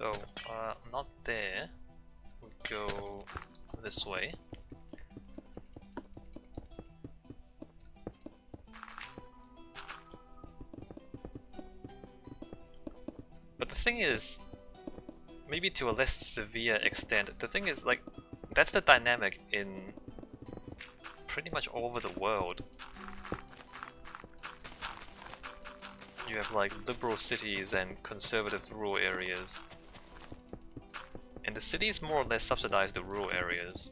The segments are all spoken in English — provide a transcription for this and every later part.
Oh, not there. We'll go this way. But the thing is, maybe to a less severe extent, the thing is, like, that's the dynamic in pretty much all over the world. You have like liberal cities and conservative rural areas. And the cities more or less subsidize the rural areas.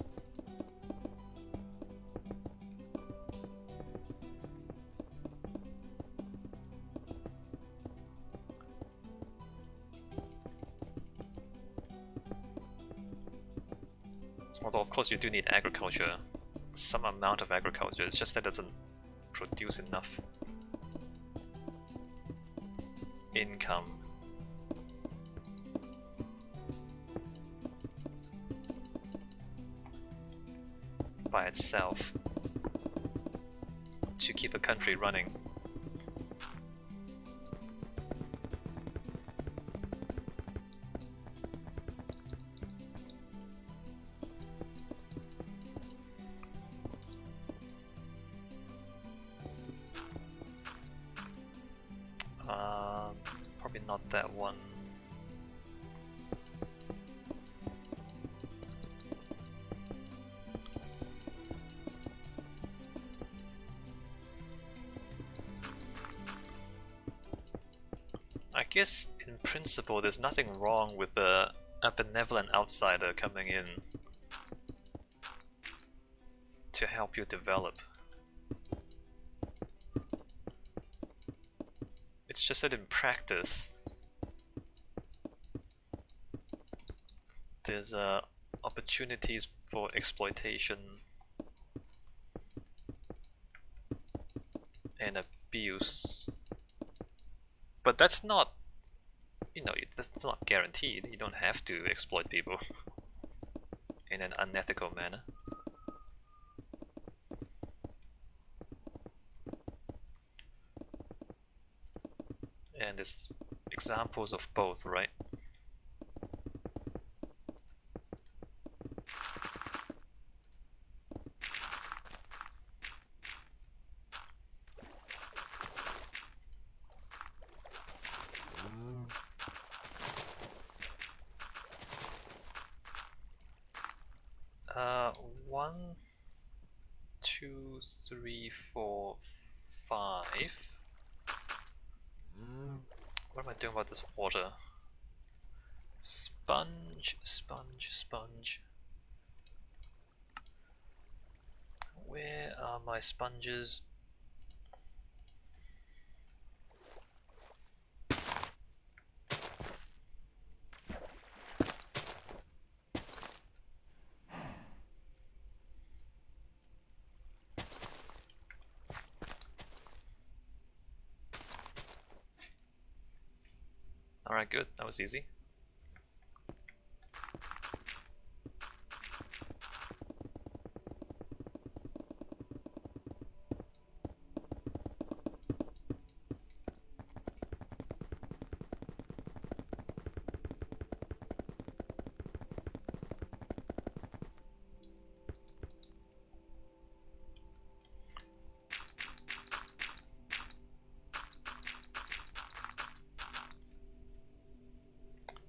Although of course you do need agriculture, some amount of agriculture, it's just that it doesn't produce enough income. By itself to keep a country running. Probably not that one. I guess in principle there's nothing wrong with a benevolent outsider coming in to help you develop. It's just that in practice there's opportunities for exploitation and abuse. But that's not, you know, that's not guaranteed. You don't have to exploit people in an unethical manner. And there's examples of both, right? One, two, three, four, five. What am I doing about this water? Sponge, sponge, sponge. Where are my sponges? Alright, good. That was easy.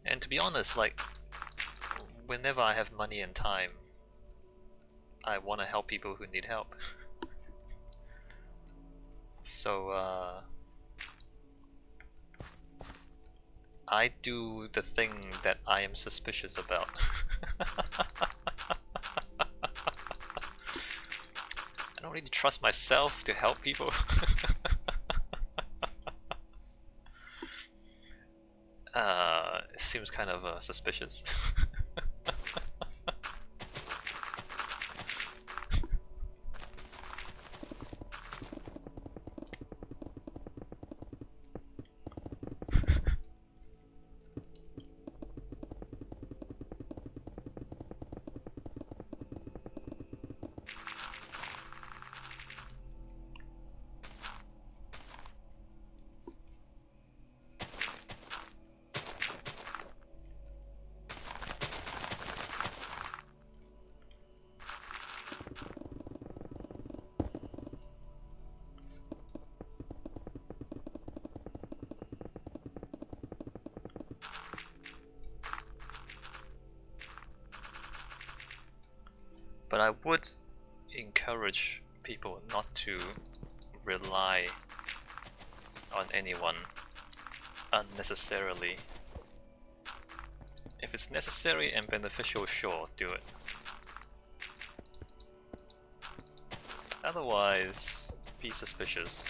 And to be honest, like, whenever I have money and time, I want to help people who need help. So, I do the thing that I am suspicious about. I don't really trust myself to help people. It seems kind of suspicious. But I would encourage people not to rely on anyone unnecessarily. If it's necessary and beneficial, sure, do it. Otherwise, be suspicious.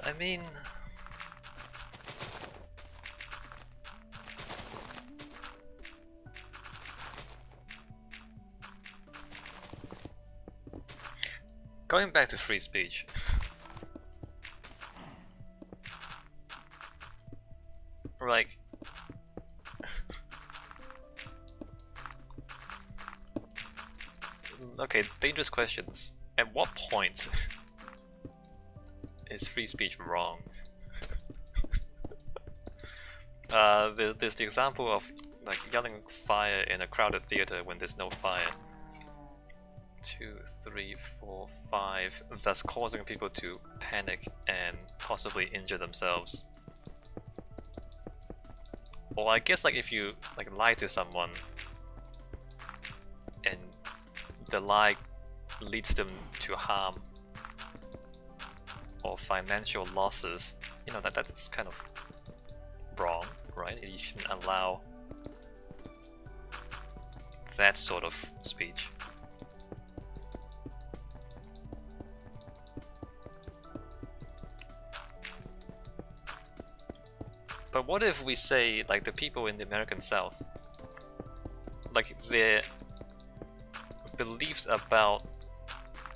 I mean, going back to free speech. Like, okay, dangerous questions. At what point is free speech wrong? There's the example of like yelling fire in a crowded theater when there's no fire. 2, 3, 4, 5, thus causing people to panic and possibly injure themselves. Or I guess like if you like lie to someone and the lie leads them to harm or financial losses, you know, that's kind of wrong, right? You shouldn't allow that sort of speech. But what if we say, like, the people in the American South, like, their beliefs about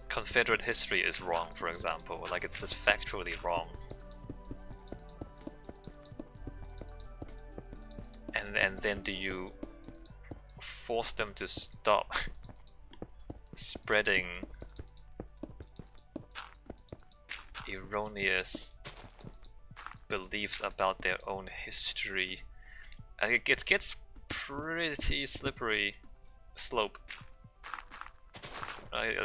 Confederate history is wrong, for example, like it's just factually wrong. And then do you force them to stop spreading erroneous beliefs about their own history? It gets pretty slippery slope. Like,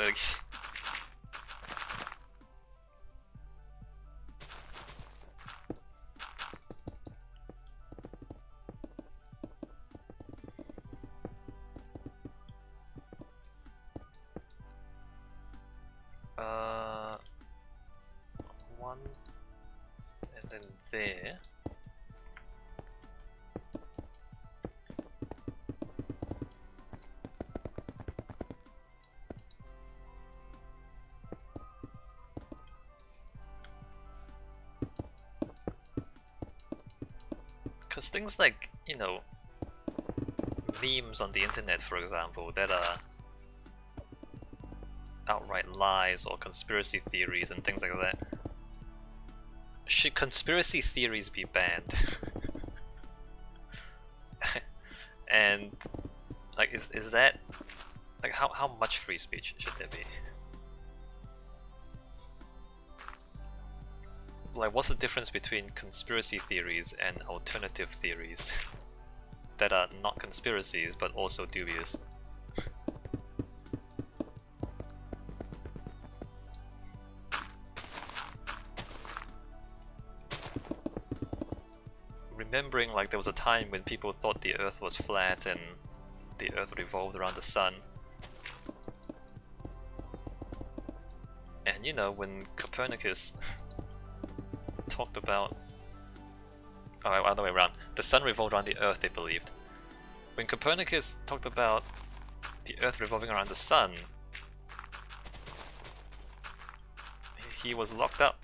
one, and then there. Because things like, you know, memes on the internet, for example, that are outright lies or conspiracy theories and things like that. Should conspiracy theories be banned? And like, is that like how much free speech should there be? Like, what's the difference between conspiracy theories and alternative theories that are not conspiracies but also dubious? remembering like there was a time when people thought the Earth was flat and the Earth revolved around the sun. And you know, when Copernicus talked about... Oh, other way around. The sun revolved around the Earth, they believed. When Copernicus talked about the Earth revolving around the sun, he was locked up.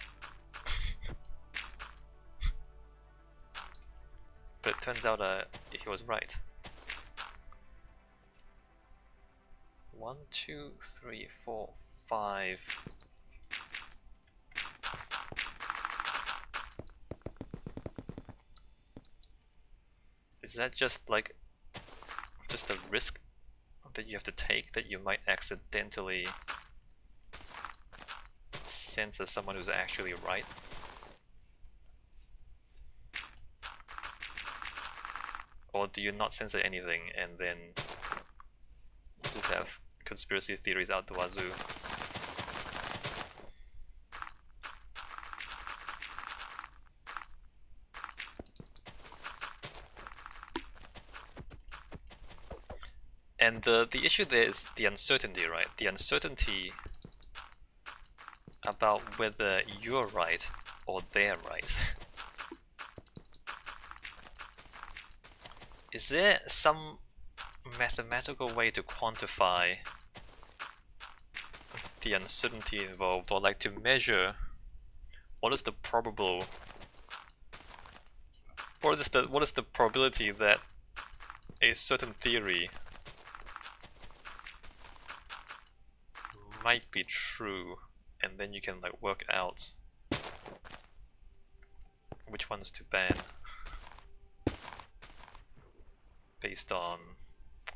But it turns out he was right. 1, 2, 3, 4, 5. Is that just like a risk that you have to take, that you might accidentally censor someone who's actually right? Or do you not censor anything and then just have conspiracy theories out the wazoo? And the issue there is the uncertainty, right? The uncertainty about whether you're right or they're right. Is there some mathematical way to quantify the uncertainty involved, or like to measure what is the probable, what is the probability that a certain theory might be true, and then you can like work out which ones to ban based on...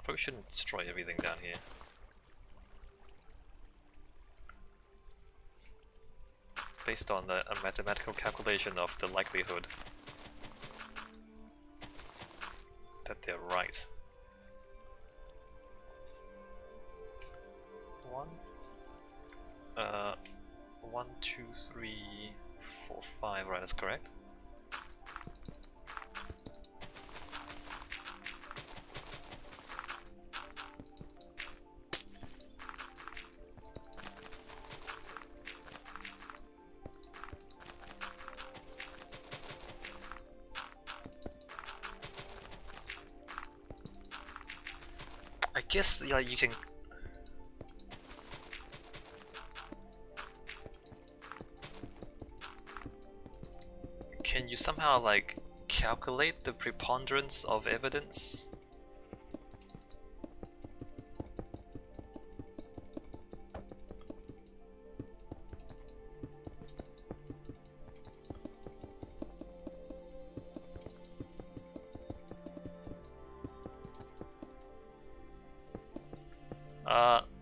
Probably shouldn't destroy everything down here. Based on a mathematical calculation of the likelihood that they're right. 1, 2, 3, 4, 5, right, that's correct. I guess like you can... Can you somehow like calculate the preponderance of evidence?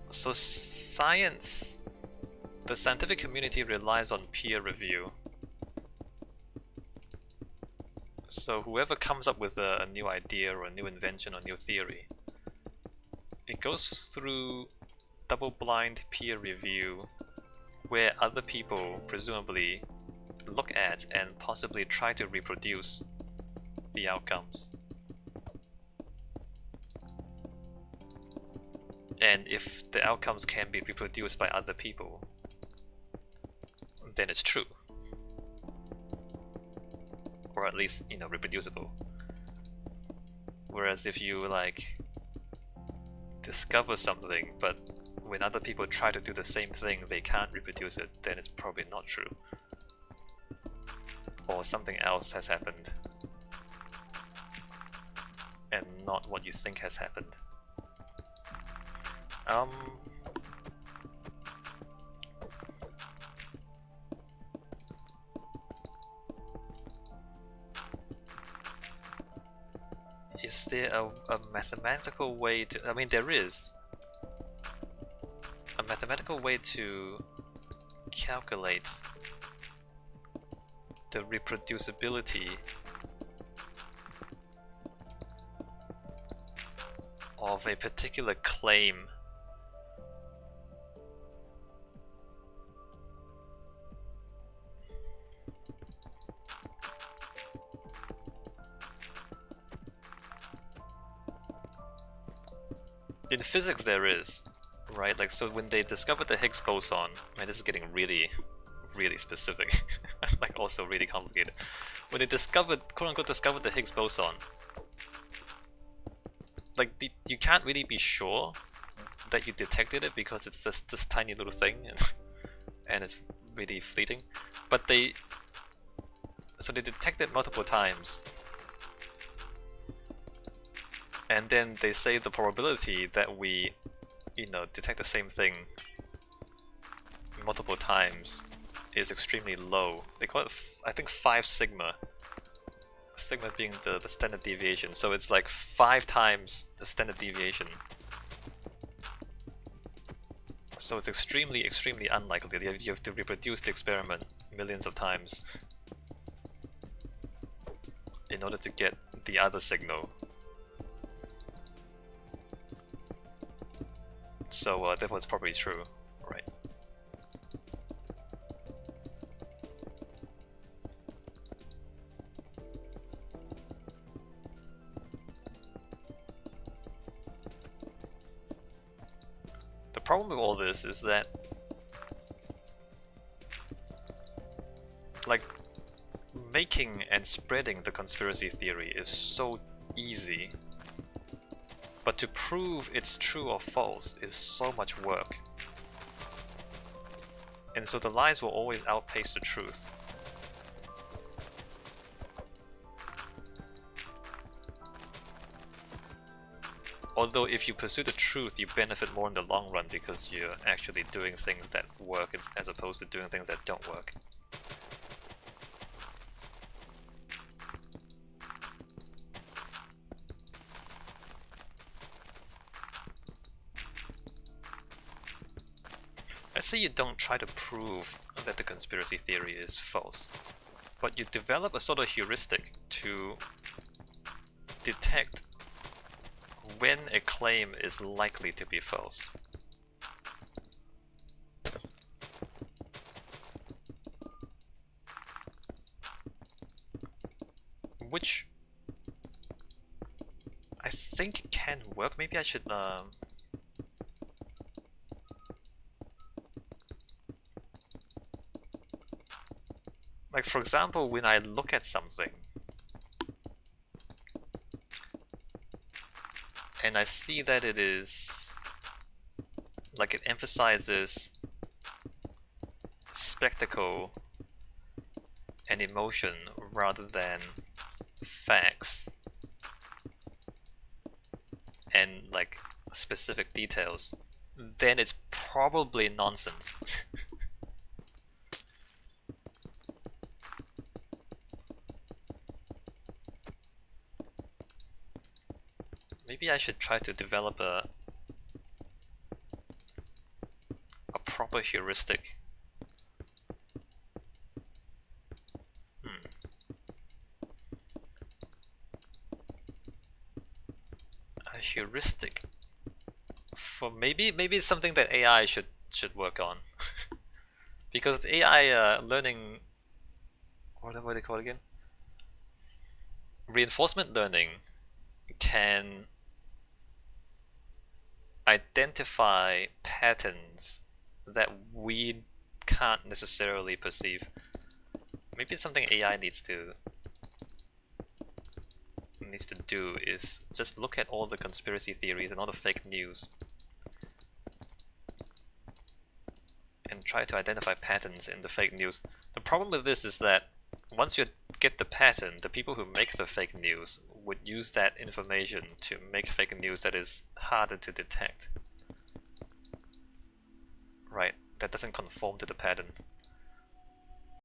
So science, the scientific community relies on peer review. So whoever comes up with a new idea or a new invention or new theory, it goes through double-blind peer review where other people presumably look at and possibly try to reproduce the outcomes. And if the outcomes can be reproduced by other people, then it's true. Or at least, you know, reproducible. Whereas if you like discover something, but when other people try to do the same thing, they can't reproduce it, then it's probably not true. Or something else has happened, and not what you think has happened. Is there a mathematical way to... I mean, there is a mathematical way to calculate the reproducibility of a particular claim. in physics there is, right? Like, so when they discovered the Higgs boson, man, this is getting really, really specific, like also really complicated. When they discovered, quote unquote, discovered the Higgs boson, like you can't really be sure that you detected it because it's just this tiny little thing, and it's really fleeting. But they detected multiple times, and then they say the probability that we, detect the same thing multiple times is extremely low. They call it, I think, 5 sigma. Sigma being the standard deviation, so it's like 5 times the standard deviation. So it's extremely, extremely unlikely. You have to reproduce the experiment millions of times in order to get the other signal. So therefore it's probably true, right? The problem with all this is that, like, making and spreading the conspiracy theory is so easy, but to prove it's true or false is so much work. And so the lies will always outpace the truth. Although if you pursue the truth, you benefit more in the long run because you're actually doing things that work as opposed to doing things that don't work. Let's say you don't try to prove that the conspiracy theory is false, but you develop a sort of heuristic to detect when a claim is likely to be false. Which I think can work. Maybe I should like, for example, when I look at something and I see that it is, like, it emphasizes spectacle and emotion rather than facts and, like, specific details, then it's probably nonsense. Maybe I should try to develop a proper heuristic. A heuristic for maybe it's something that AI should work on. Because AI learning, what do they call it again? Reinforcement learning can identify patterns that we can't necessarily perceive. Maybe something AI needs to do is just look at all the conspiracy theories and all the fake news and try to identify patterns in the fake news. The problem with this is that once you get the pattern, the people who make the fake news would use that information to make fake news that is harder to detect. Right, that doesn't conform to the pattern.